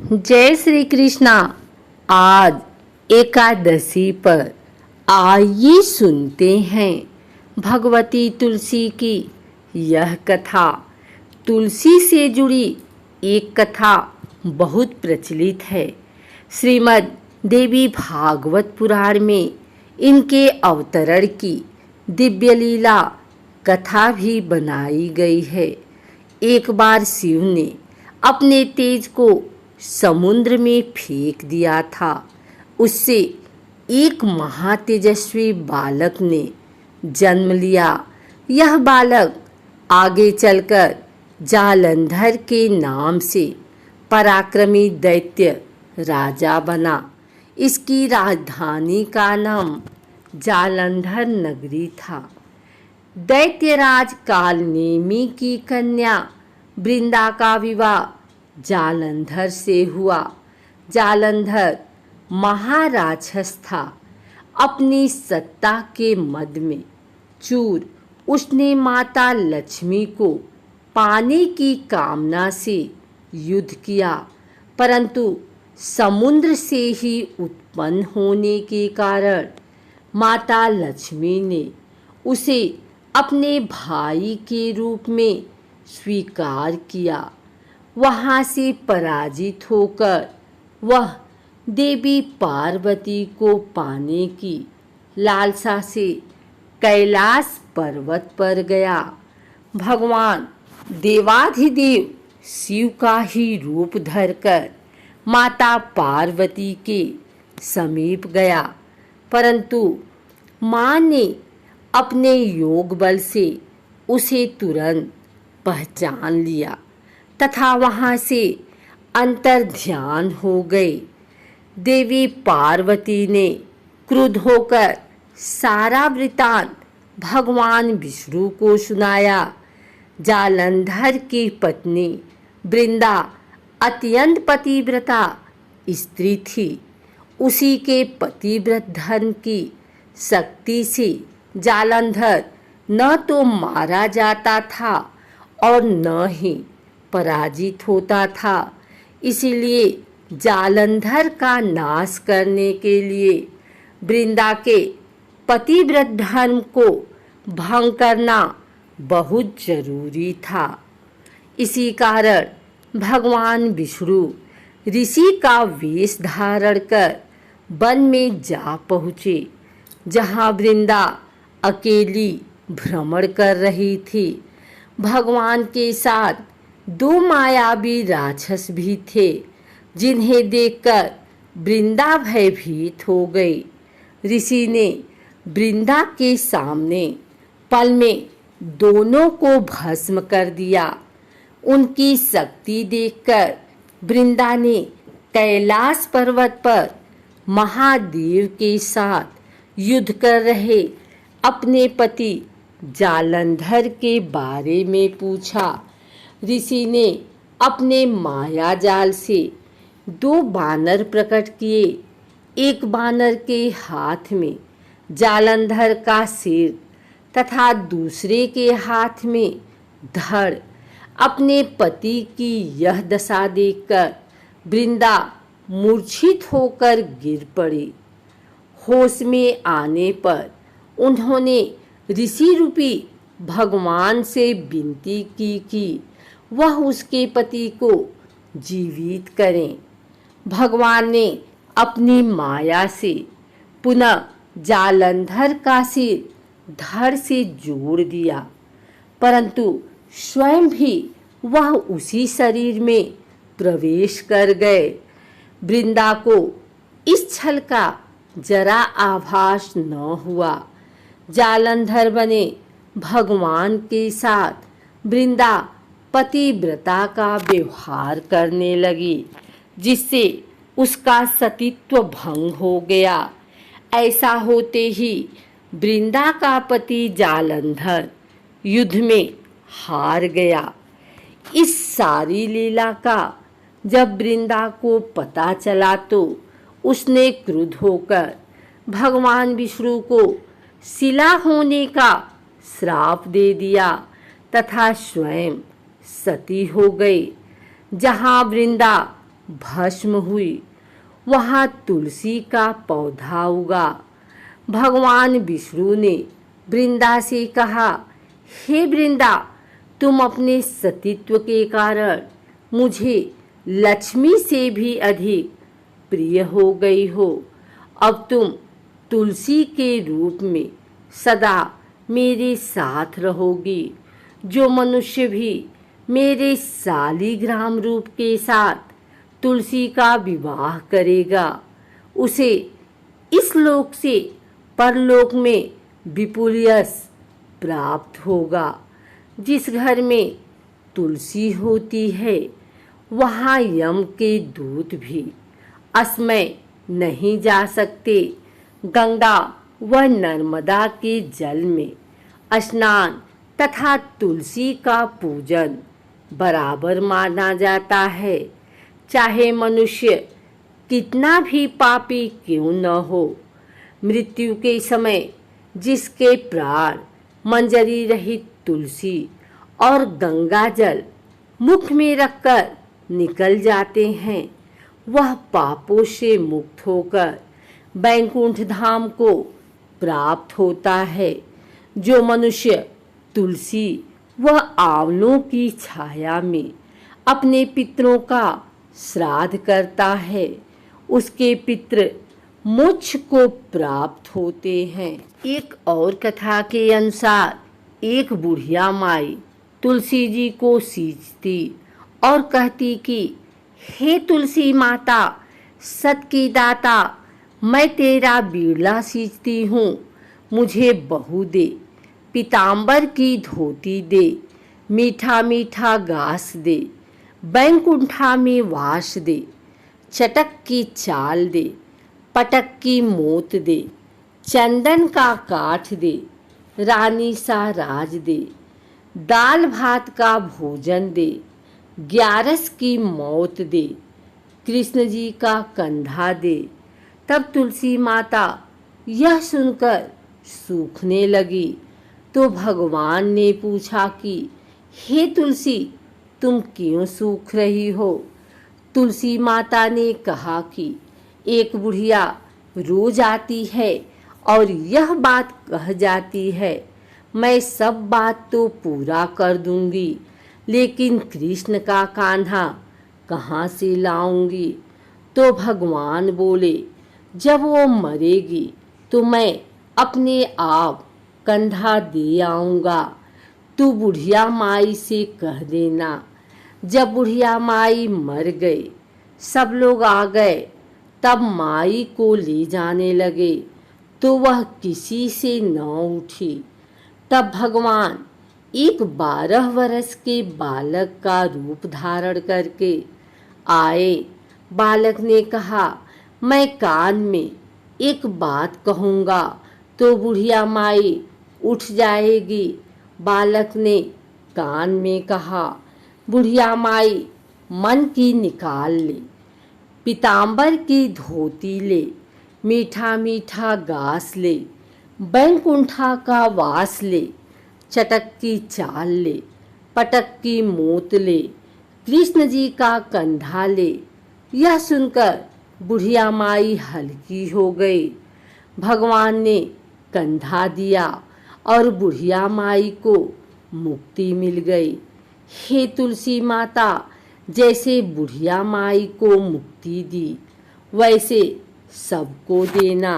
जय श्री कृष्णा। आज एकादशी पर आइए सुनते हैं भगवती तुलसी की यह कथा। तुलसी से जुड़ी एक कथा बहुत प्रचलित है। श्रीमद् देवी भागवत पुराण में इनके अवतरण की दिव्य लीला कथा भी बनाई गई है। एक बार शिव ने अपने तेज को समुद्र में फेंक दिया था। उससे एक महातेजस्वी बालक ने जन्म लिया। यह बालक आगे चलकर जालंधर के नाम से पराक्रमी दैत्य राजा बना। इसकी राजधानी का नाम जालंधर नगरी था। दैत्यराज कालनेमी की कन्या वृंदा का विवाह जालंधर से हुआ। जालंधर महाराक्षस था। अपनी सत्ता के मद में चूर उसने माता लक्ष्मी को पाने की कामना से युद्ध किया, परंतु समुद्र से ही उत्पन्न होने के कारण माता लक्ष्मी ने उसे अपने भाई के रूप में स्वीकार किया। वहाँ से पराजित होकर वह देवी पार्वती को पाने की लालसा से कैलाश पर्वत पर गया। भगवान देवाधिदेव शिव का ही रूप धरकर माता पार्वती के समीप गया, परंतु माँ ने अपने योग बल से उसे तुरंत पहचान लिया तथा वहाँ से अंतर्ध्यान हो गए। देवी पार्वती ने क्रुद्ध होकर सारा वृतांत भगवान विष्णु को सुनाया। जालंधर की पत्नी वृंदा अत्यंत पतिव्रता स्त्री थी। उसी के पतिव्रत धर्म की शक्ति से जालंधर न तो मारा जाता था और न ही पराजित होता था। इसीलिए जालंधर का नाश करने के लिए वृंदा के पतिव्रत धर्म को भंग करना बहुत जरूरी था। इसी कारण भगवान विष्णु ऋषि का वेश धारण कर वन में जा पहुँचे, जहाँ वृंदा अकेली भ्रमण कर रही थी। भगवान के साथ दो मायावी राक्षस भी थे, जिन्हें देखकर वृंदा भयभीत हो गई। ऋषि ने वृंदा के सामने पल में दोनों को भस्म कर दिया। उनकी शक्ति देखकर वृंदा ने कैलाश पर्वत पर महादेव के साथ युद्ध कर रहे अपने पति जालंधर के बारे में पूछा। ऋषि ने अपने माया जाल से दो बानर प्रकट किए। एक बानर के हाथ में जालंधर का सिर तथा दूसरे के हाथ में धड़। अपने पति की यह दशा देखकर वृंदा मूर्छित होकर गिर पड़ी। होश में आने पर उन्होंने ऋषि रूपी भगवान से विनती की कि वह उसके पति को जीवित करें। भगवान ने अपनी माया से पुनः जालंधर का सिर धड़ से जोड़ दिया, परंतु स्वयं भी वह उसी शरीर में प्रवेश कर गए। वृंदा को इस छल का जरा आभास न हुआ। जालंधर बने भगवान के साथ वृंदा पतिव्रता का व्यवहार करने लगी, जिससे उसका सतीत्व भंग हो गया। ऐसा होते ही वृंदा का पति जालंधर युद्ध में हार गया। इस सारी लीला का जब वृंदा को पता चला तो उसने क्रुद्ध होकर भगवान विष्णु को शिला होने का श्राप दे दिया तथा स्वयं सती हो गई। जहाँ वृंदा भस्म हुई, वहाँ तुलसी का पौधा उगा। भगवान विष्णु ने वृंदा से कहा, हे वृंदा, तुम अपने सतीत्व के कारण मुझे लक्ष्मी से भी अधिक प्रिय हो गई हो। अब तुम तुलसी के रूप में सदा मेरे साथ रहोगी। जो मनुष्य भी मेरे शालिग्राम रूप के साथ तुलसी का विवाह करेगा, उसे इस लोक से परलोक में विपुल यश प्राप्त होगा। जिस घर में तुलसी होती है, वहाँ यम के दूत भी असमय नहीं जा सकते। गंगा व नर्मदा के जल में स्नान तथा तुलसी का पूजन बराबर माना जाता है। चाहे मनुष्य कितना भी पापी क्यों न हो, मृत्यु के समय जिसके प्राण मंजरी रहित तुलसी और गंगा जल मुख में रखकर निकल जाते हैं, वह पापों से मुक्त होकर बैकुंठ धाम को प्राप्त होता है। जो मनुष्य तुलसी व आंवलों की छाया में अपने पितरों का श्राद्ध करता है, उसके पितृ मोक्ष को प्राप्त होते हैं। एक और कथा के अनुसार एक बुढ़िया माई तुलसी जी को सींचती और कहती कि हे तुलसी माता, सत की दाता, मैं तेरा बीड़ा सींचती हूँ, मुझे बहू दे, पीताम्बर की धोती दे, मीठा मीठा घास दे, बैकुंठा में वास दे, चटक की चाल दे, पटक की मोत दे, चंदन का काठ दे, रानी सा राज दे, दाल भात का भोजन दे, ग्यारस की मौत दे, कृष्ण जी का कंधा दे। तब तुलसी माता यह सुनकर सूखने लगी तो भगवान ने पूछा कि हे तुलसी, तुम क्यों सूख रही हो? तुलसी माता ने कहा कि एक बुढ़िया रोज आती है और यह बात कह जाती है, मैं सब बात तो पूरा कर दूंगी, लेकिन कृष्ण का कान्हा कहाँ से लाऊंगी? तो भगवान बोले, जब वो मरेगी तो मैं अपने आप कंधा दे आऊँगा। तू बुढ़िया माई से कह देना। जब बुढ़िया माई मर गई, सब लोग आ गए, तब माई को ले जाने लगे तो वह किसी से न उठी। तब भगवान एक 12 वर्ष के बालक का रूप धारण करके आए। बालक ने कहा, मैं कान में एक बात कहूँगा तो बुढ़िया माई उठ जाएगी। बालक ने कान में कहा, बुढ़िया माई मन की निकाल ले, पीताम्बर की धोती ले, मीठा मीठा घास ले, बैकुंठा का वास ले, चटक की चाल ले, पटक की मोत ले, कृष्ण जी का कंधा ले। यह सुनकर बुढ़िया माई हल्की हो गई। भगवान ने कंधा दिया और बुढ़िया माई को मुक्ति मिल गई। हे तुलसी माता, जैसे बुढ़िया माई को मुक्ति दी, वैसे सबको देना।